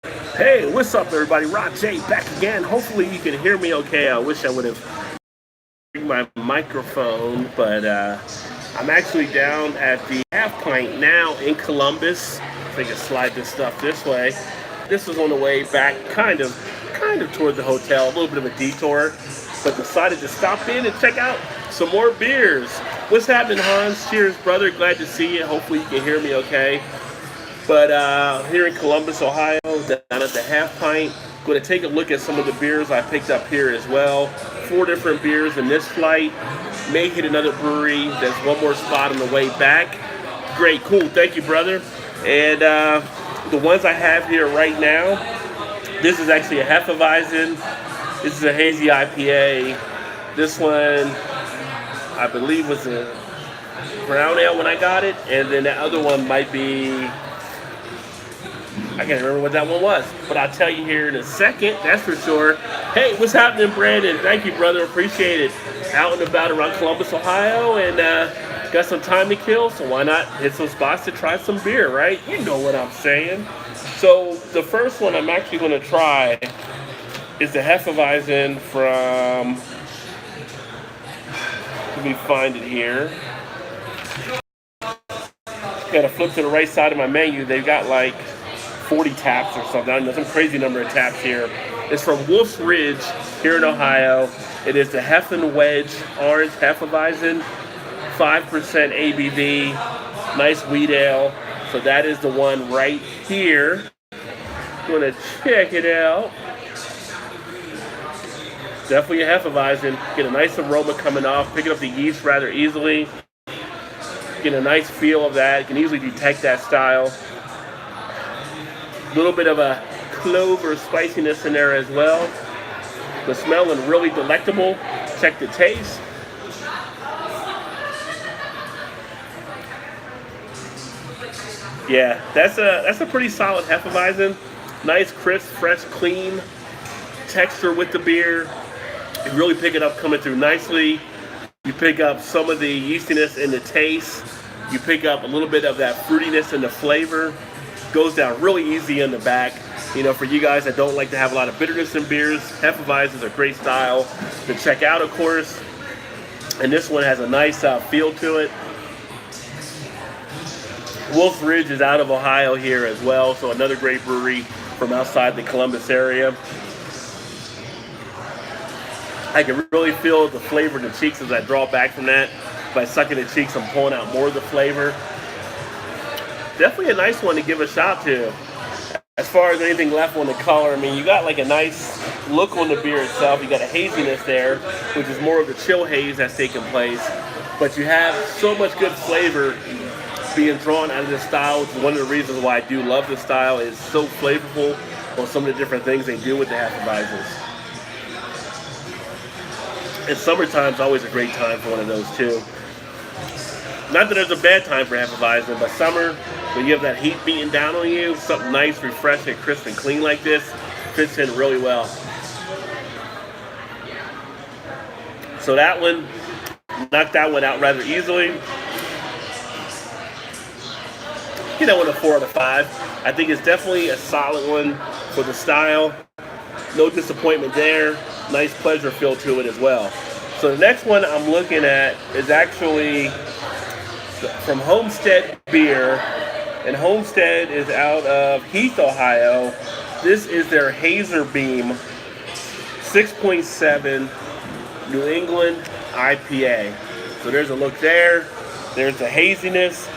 Hey, what's up, everybody? Rock J back again. Hopefully, you can hear me okay. I wish I would have my microphone, but I'm actually down at the Half Pint now in Columbus. If I can slide this stuff this way. This was on the way back, kind of toward the hotel. A little bit of a detour, but decided to stop in and check out some more beers. What's happening, Hans? Cheers, brother. Glad to see you. Hopefully, you can hear me okay. But here in Columbus, Ohio, down at the Half Pint, going to take a look at some of the beers I picked up here as well. 4 different beers in this flight. May hit another brewery. There's one more spot on the way back. Great, cool. Thank you, brother. And the ones I have here right now, this is actually a Hefeweizen. This is a hazy IPA. This one, I believe, was a brown ale when I got it. And then the other one might be, I can't remember what that one was, but I'll tell you here in a second, that's for sure. Hey, what's happening, Brandon? Thank you, brother. Appreciate it. Out and about around Columbus, Ohio, and got some time to kill, so why not hit some spots to try some beer, right? You know what I'm saying. So the first one I'm actually going to try is the Hefeweizen from, let me find it here. Got to flip to the right side of my menu. They've got like 40 taps or something. I don't know, some crazy number of taps here. It's from Wolf's Ridge here in Ohio. It is the Heffen Wedge Orange Hefeweizen, 5% ABV, nice wheat ale. So that is the one right here. Gonna check it out. Definitely a Hefeweizen. Get a nice aroma coming off. Picking up the yeast rather easily. Get a nice feel of that. You can easily detect that style. A little bit of a clove or spiciness in there as well. The smelling really delectable. Check the taste. Yeah, that's a pretty solid Hefeweizen. Nice, crisp, fresh, clean texture with the beer. You really pick it up coming through nicely. You pick up some of the yeastiness in the taste. You pick up a little bit of that fruitiness in the flavor. Goes down really easy in the back. You know, for you guys that don't like to have a lot of bitterness in beers, Hefeweizen is a great style to check out, of course. And this one has a nice feel to it. Wolf Ridge is out of Ohio here as well, so another great brewery from outside the Columbus area. I can really feel the flavor in the cheeks as I draw back from that. By sucking the cheeks, I'm pulling out more of the flavor. Definitely a nice one to give a shot to. As far as anything left on the color, I mean, you got like a nice look on the beer itself. You got a haziness there, which is more of the chill haze that's taking place. But you have so much good flavor being drawn out of this style, which is one of the reasons why I do love this style. It's so flavorful on some of the different things they do with the Hefeweizens. And summertime's always a great time for one of those too. Not that there's a bad time for Hefeweizen, but summer, when you have that heat beating down on you, something nice, refreshing, crisp, and clean like this fits in really well. So that one, knocked that one out rather easily. You know, a 4 out of 5. I think it's definitely a solid one for the style. No disappointment there. Nice pleasure feel to it as well. So the next one I'm looking at is actually from Homestead Beer, and Homestead is out of Heath, Ohio. This is their Hazer Beam 6.7 New England IPA. So there's a look there. There's the haziness.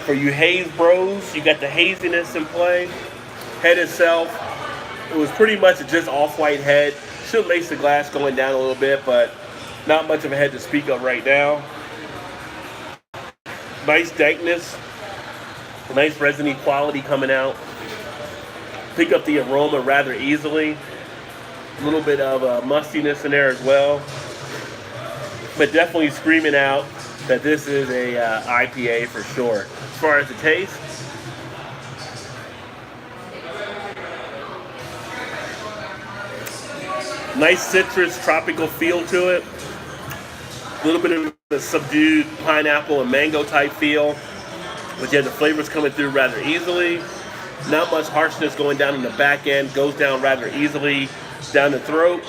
For you haze bros, you got the haziness in play. Head itself, it was pretty much a just off-white head. Should lace the glass going down a little bit, but not much of a head to speak of right now. Nice dankness, nice resiny quality coming out. Pick up the aroma rather easily. A little bit of mustiness in there as well. But definitely screaming out that this is a IPA for sure. As far as the taste, nice citrus, tropical feel to it. A little bit of a subdued pineapple and mango type feel, but you have the flavors coming through rather easily. Not much harshness going down in the back end. Goes down rather easily down the throat.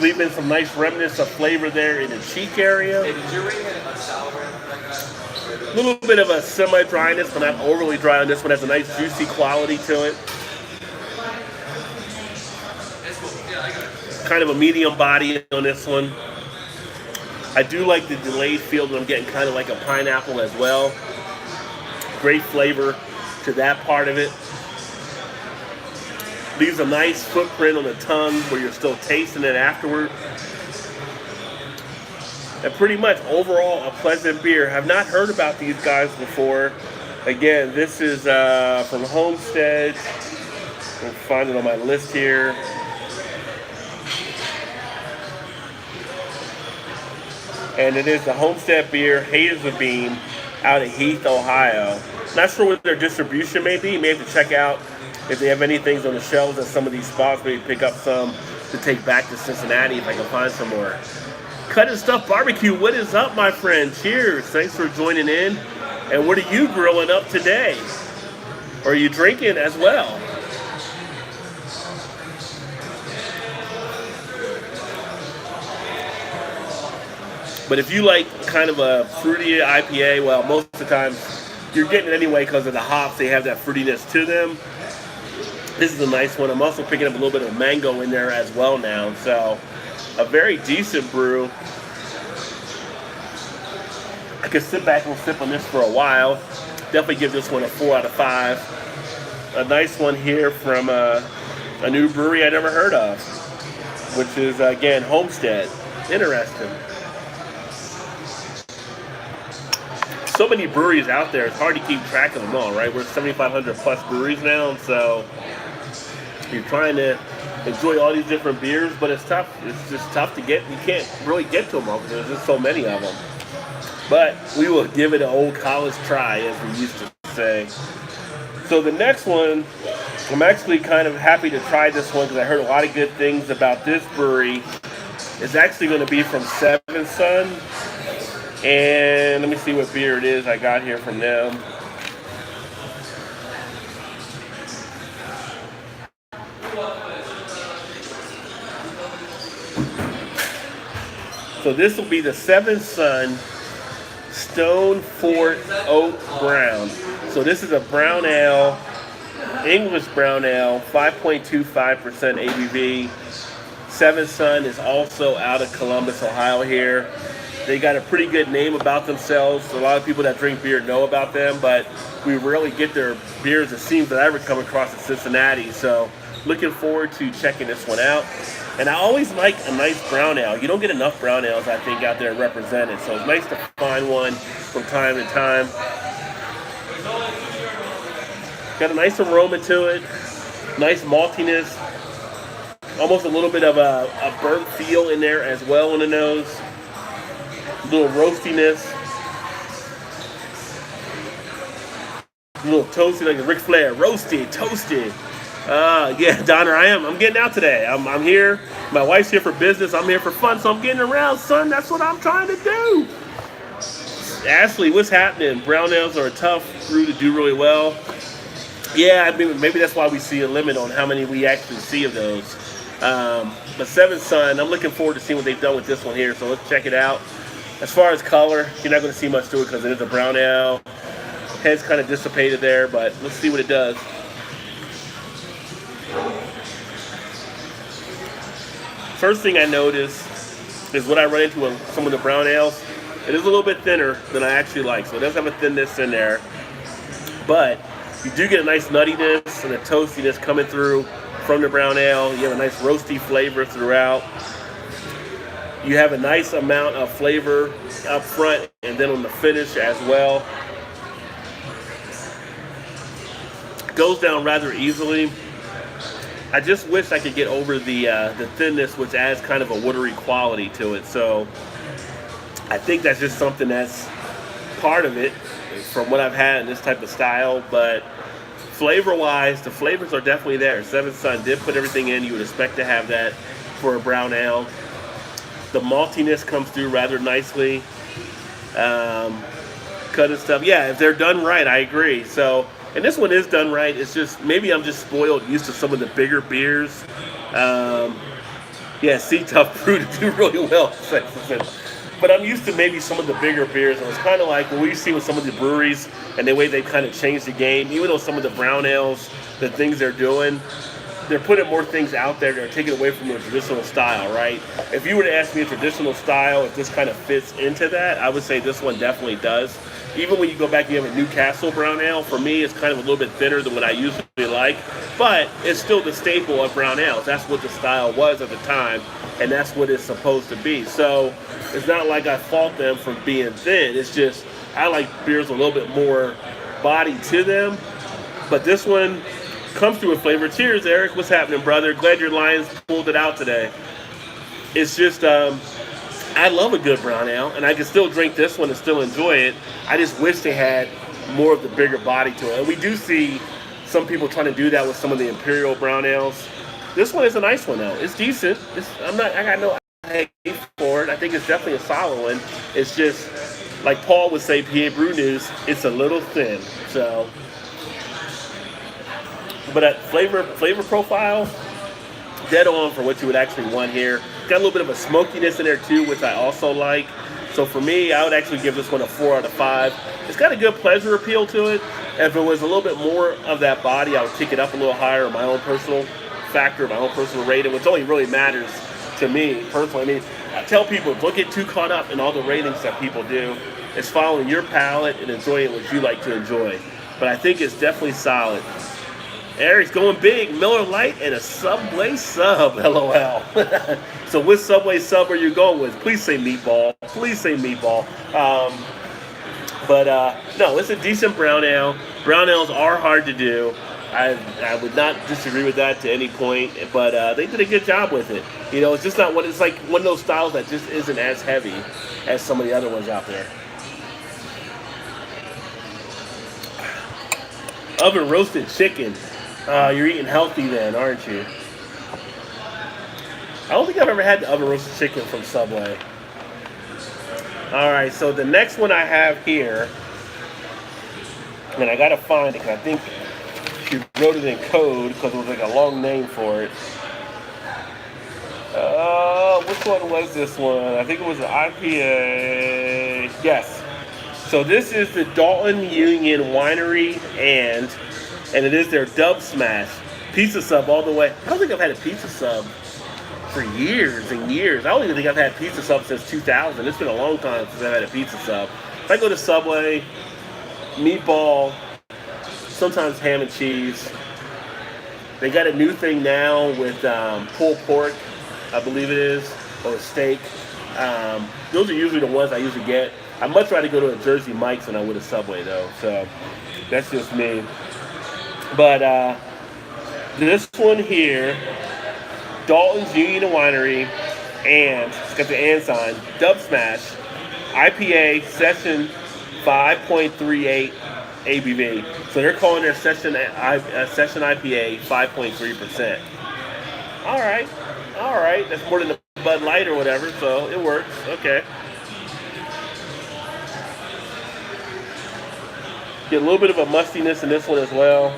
Leaving some nice remnants of flavor there in the cheek area. Hey, did you ring a salad? A little bit of a semi-dryness, but not overly dry on this one. Has a nice juicy quality to it. Kind of a medium body on this one. I do like the delayed feel that I'm getting, kind of like a pineapple as well. Great flavor to that part of it. Leaves a nice footprint on the tongue where you're still tasting it afterward. And pretty much overall a pleasant beer. Have not heard about these guys before. Again, this is from Homestead. I'll find it on my list here. And it is the Homestead Beer Hazel Beam out of Heath, Ohio. Not sure what their distribution may be. You may have to check out if they have any things on the shelves at some of these spots. Maybe pick up some to take back to Cincinnati if I can find some more. Cut and Stuff Barbecue, what is up, my friend? Cheers. Thanks for joining in. And what are you grilling up today? Or are you drinking as well? But if you like kind of a fruity IPA, well, most of the time you're getting it anyway because of the hops. They have that fruitiness to them. This is a nice one. I'm also picking up a little bit of mango in there as well now. So a very decent brew. I could sit back and sip on this for a while. Definitely give this one a 4 out of 5. A nice one here from a new brewery I never heard of, which is, again, Homestead. Interesting. So many breweries out there, it's hard to keep track of them all, right? We're 7,500 plus breweries now, so you're trying to enjoy all these different beers, but it's tough. It's just tough to get. You can't really get to them all because there's just so many of them. But we will give it an old college try, as we used to say. So the next one, I'm actually kind of happy to try this one because I heard a lot of good things about this brewery. It's actually going to be from Seven Sun. And let me see what beer it is I got here from them. So this will be the Seven Sun Stone Fort Oak Brown. So this is a brown ale, English brown ale, 5.25% ABV. Seven Sun is also out of Columbus, Ohio here. They got a pretty good name about themselves. A lot of people that drink beer know about them, but we rarely get their beers, it seems, that I ever come across in Cincinnati. So looking forward to checking this one out. And I always like a nice brown ale. You don't get enough brown ales, I think, out there represented. So it's nice to find one from time to time. Got a nice aroma to it. Nice maltiness. Almost a little bit of a burnt feel in there as well on the nose. A little roastiness. A little toasty, like a Ric Flair. Roasted, toasted. Yeah, Donner, I'm getting out today. I'm here. My wife's here for business. I'm here for fun, so I'm getting around, son. That's what I'm trying to do. Ashley, what's happening? Brown ales are a tough brew to do really well. Yeah, I mean, maybe that's why we see a limit on how many we actually see of those. But Seven Sun, I'm looking forward to seeing what they've done with this one here, so let's check it out. As far as color, you're not going to see much to it because it is a brown ale. Head's kind of dissipated there, but let's see what it does. First thing I notice is what I run into in some of the brown ales. It is a little bit thinner than I actually like, so it does have a thinness in there. But you do get a nice nuttiness and a toastiness coming through from the brown ale. You have a nice roasty flavor throughout. You have a nice amount of flavor up front and then on the finish as well. Goes down rather easily. I just wish I could get over the thinness, which adds kind of a watery quality to it. So I think that's just something that's part of it from what I've had in this type of style. But flavor-wise, the flavors are definitely there. Seven Sun did put everything in. You would expect to have that for a brown ale. The maltiness comes through rather nicely. Cut and stuff. Yeah, if they're done right, I agree. So And this one is done right. It's just maybe I'm just spoiled, used to some of the bigger beers. Um, yeah, Sea Tough brewed to do really well. But I'm used to maybe some of the bigger beers. And it's kind of like what we see with some of the breweries and the way they've kind of changed the game. Even though some of the brown ales, the things they're doing, they're putting more things out there that are taking away from the traditional style, right? If you were to ask me a traditional style, if this kind of fits into that, I would say this one definitely does. Even when you go back, you have a Newcastle brown ale. For me, it's kind of a little bit thinner than what I usually like, but it's still the staple of brown ales. That's what the style was at the time, and that's what it's supposed to be. So it's not like I fault them for being thin. It's just I like beers with a little bit more body to them. But this one comes through with flavor. Cheers, Eric. What's happening, brother? Glad your Lions pulled it out today. It's just I love a good brown ale, and I can still drink this one and still enjoy it. I just wish they had more of the bigger body to it. And we do see some people trying to do that with some of the imperial brown ales. This one is a nice one though. It's decent. I got no hate for it. I think it's definitely a solid one. It's just like Paul would say, PA Brew News, it's a little thin. So, but that flavor profile, dead on for what you would actually want here. Got a little bit of a smokiness in there too, which I also like. So for me, I would actually give this one a 4 out of 5. It's got a good pleasure appeal to it. If it was a little bit more of that body, I would kick it up a little higher on my own personal factor, my own personal rating, which only really matters to me personally. I mean, I tell people, don't get too caught up in all the ratings that people do. It's following your palate and enjoying what you like to enjoy. But I think it's definitely solid. Eric's going big, Miller Lite and a Subway sub, LOL. So which Subway sub are you going with? Please say meatball. Please say meatball. No, it's a decent brown ale. Brown ales are hard to do. I would not disagree with that to any point, but they did a good job with it. You know, it's just not it's like one of those styles that just isn't as heavy as some of the other ones out there. Oven roasted chicken. You're eating healthy then, aren't you? I don't think I've ever had the oven roasted chicken from Subway. Alright, so the next one I have here, and I gotta find it because I think she wrote it in code because it was like a long name for it. Which one was this one? I think it was an IPA. Yes. So this is the Dalton Union Winery and it is their Dub Smash pizza sub all the way. I don't think I've had a pizza sub for years and years. I don't even think I've had pizza sub since 2000. It's been a long time since I've had a pizza sub. If I go to Subway, meatball, sometimes ham and cheese. They got a new thing now with pulled pork, I believe it is, or steak. Those are usually the ones I usually get. I'd much rather go to a Jersey Mike's than I would a Subway though. So that's just me. But this one here, Dalton's Union Winery, and it's got the and sign, Dub Smash, IPA, Session 5.38 ABV. So they're calling their Session IPA 5.3%. All right. That's more than the Bud Light or whatever, so it works. Okay. Get a little bit of a mustiness in this one as well.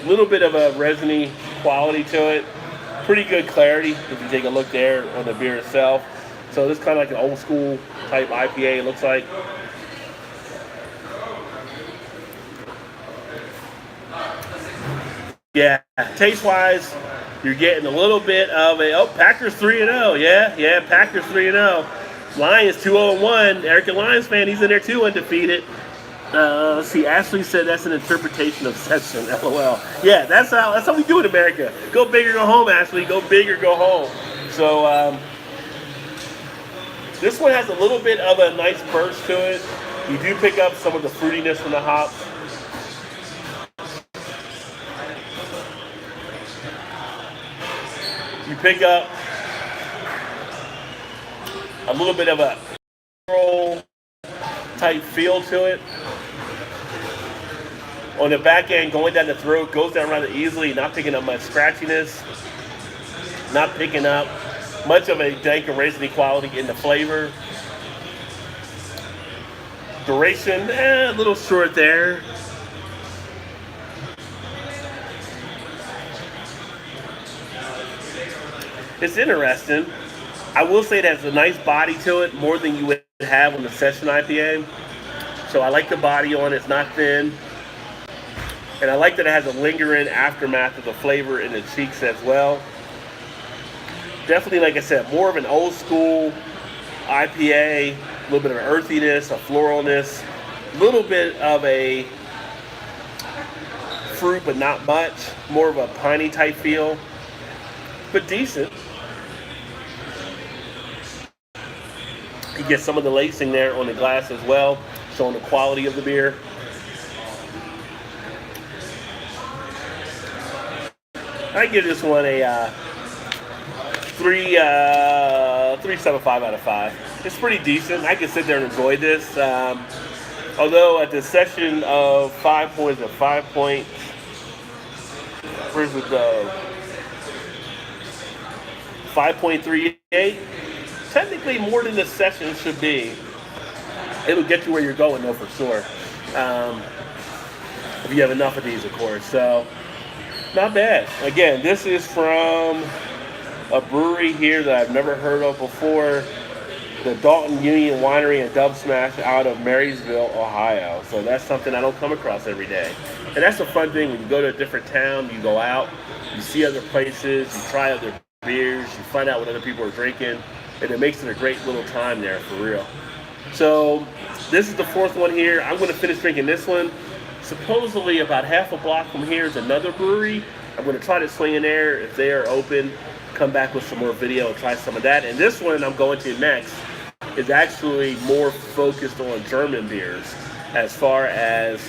A little bit of a resiny quality to it. Pretty good clarity if you take a look there on the beer itself. So this is kind of like an old school type IPA, it looks like. Yeah, taste-wise, you're getting a little bit of Packers 3-0. Yeah, Packers 3-0. Lions 2-0-1. Eric, a Lions fan, he's in there too, undefeated. Let's see, Ashley said that's an interpretation of Session, LOL. Yeah, that's how we do it in America. Go big or go home, Ashley. Go big or go home. So this one has a little bit of a nice burst to it. You do pick up some of the fruitiness from the hops. You pick up a little bit of a roll type feel to it. On the back end, going down the throat, goes down rather easily, not picking up much scratchiness, not picking up much of a dank and raisiny quality in the flavor. Duration, a little short there. It's interesting. I will say it has a nice body to it, more than you would have on the Session IPA. So I like the body on it. It's not thin. And I like that it has a lingering aftermath of the flavor in the cheeks as well. Definitely, like I said, more of an old school IPA, a little bit of an earthiness, a floralness, a little bit of a fruit, but not much. More of a piney type feel, but decent. You get some of the lacing there on the glass as well, showing the quality of the beer. I give this one a 3.75 out of 5. It's pretty decent. I can sit there and enjoy this. Although at the session of 5 points, where's it go? 5.38. Technically more than the session should be. It'll get you where you're going though, for sure. If you have enough of these, of course. So not bad. Again, this is from a brewery here that I've never heard of before, the Dalton Union Winery and Dub Smash out of Marysville, Ohio. So that's something I don't come across every day. And that's the fun thing, when you go to a different town, you go out, you see other places, you try other beers, you find out what other people are drinking, and it makes it a great little time there, for real. So this is the fourth one here. I'm going to finish drinking this one. Supposedly about half a block from here is another brewery. I'm going to try to swing in there if they are open, come back with some more video and try some of that. And this one I'm going to next is actually more focused on German beers as far as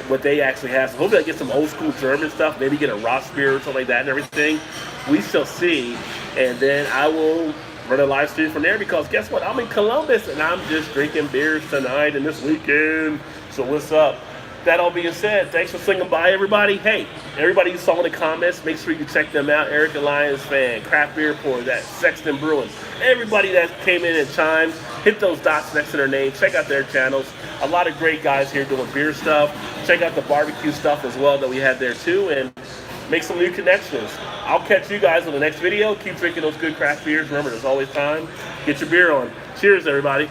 what they actually have. So hopefully I get some old school German stuff, maybe get a Ross beer or something like that and everything. We shall see. And then I will run a live stream from there, because guess what? I'm in Columbus and I'm just drinking beers tonight and this weekend. So what's up? That all being said, thanks for swinging by, everybody. Hey, everybody you saw in the comments, make sure you check them out. Eric Alliance Fan, Craft Beer Pour, that Sexton Brewing. Everybody that came in and chimed, hit those dots next to their name. Check out their channels. A lot of great guys here doing beer stuff. Check out the barbecue stuff as well that we have there too, and make some new connections. I'll catch you guys on the next video. Keep drinking those good craft beers. Remember, there's always time. Get your beer on. Cheers, everybody.